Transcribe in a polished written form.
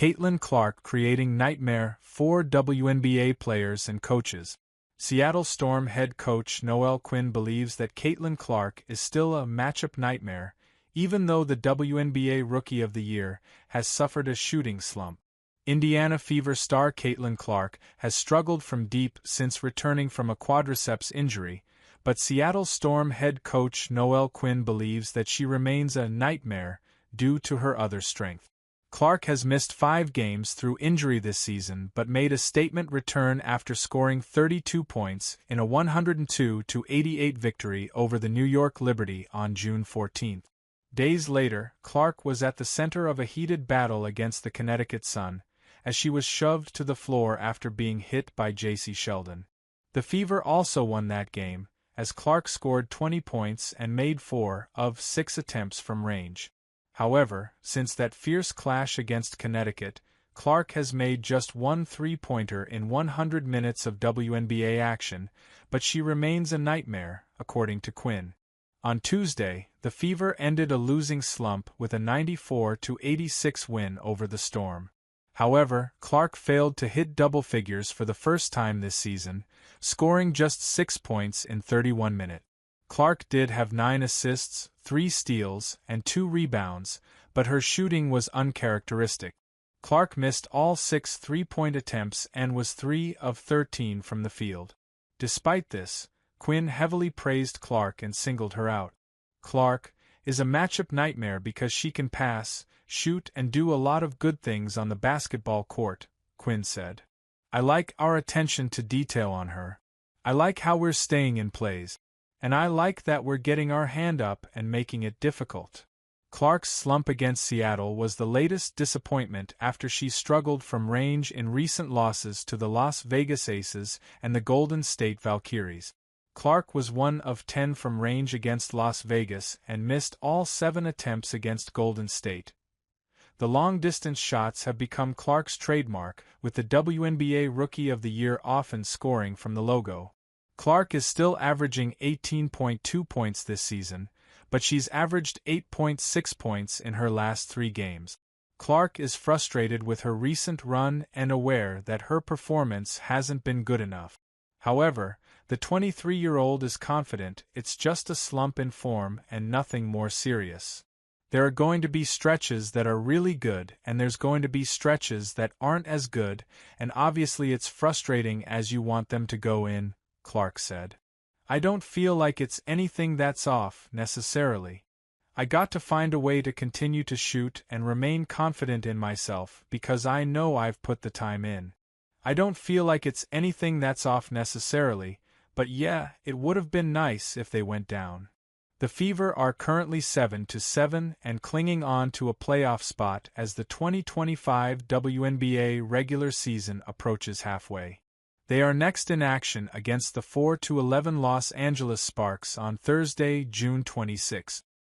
Caitlin Clark creating nightmare for WNBA players and coaches. Seattle Storm head coach Noelle Quinn believes that Caitlin Clark is still a matchup nightmare, even though the WNBA Rookie of the Year has suffered a shooting slump. Indiana Fever star Caitlin Clark has struggled from deep since returning from a quadriceps injury, but Seattle Storm head coach Noelle Quinn believes that she remains a nightmare due to her other strength. Clark has missed 5 games through injury this season but made a statement return after scoring 32 points in a 102-88 victory over the New York Liberty on June 14. Days later, Clark was at the center of a heated battle against the Connecticut Sun, as she was shoved to the floor after being hit by J.C. Sheldon. The Fever also won that game, as Clark scored 20 points and made 4 of 6 attempts from range. However, since that fierce clash against Connecticut, Clark has made just 1 three-pointer in 100 minutes of WNBA action, but she remains a nightmare, according to Quinn. On Tuesday, the Fever ended a losing slump with a 94-86 win over the Storm. However, Clark failed to hit double figures for the first time this season, scoring just 6 points in 31 minutes. Clark did have 9 assists, 3 steals, and 2 rebounds, but her shooting was uncharacteristic. Clark missed all 6 three-point attempts and was 3 of 13 from the field. Despite this, Quinn heavily praised Clark and singled her out. Clark is a matchup nightmare because she can pass, shoot, and do a lot of good things on the basketball court, Quinn said. I like our attention to detail on her. I like how we're staying in plays. And I like that we're getting our hand up and making it difficult. Clark's slump against Seattle was the latest disappointment after she struggled from range in recent losses to the Las Vegas Aces and the Golden State Valkyries. Clark was 1 of 10 from range against Las Vegas and missed all 7 attempts against Golden State. The long-distance shots have become Clark's trademark, with the WNBA Rookie of the Year often scoring from the logo. Clark is still averaging 18.2 points this season, but she's averaged 8.6 points in her last 3 games. Clark is frustrated with her recent run and aware that her performance hasn't been good enough. However, the 23-year-old is confident it's just a slump in form and nothing more serious. There are going to be stretches that are really good and there's going to be stretches that aren't as good, and obviously it's frustrating as you want them to go in, Clark said. I don't feel like it's anything that's off, necessarily. I got to find a way to continue to shoot and remain confident in myself because I know I've put the time in. I don't feel like it's anything that's off necessarily, but yeah, it would have been nice if they went down. The Fever are currently 7-7 and clinging on to a playoff spot as the 2025 WNBA regular season approaches halfway. They are next in action against the 4-11 Los Angeles Sparks on Thursday, June 26.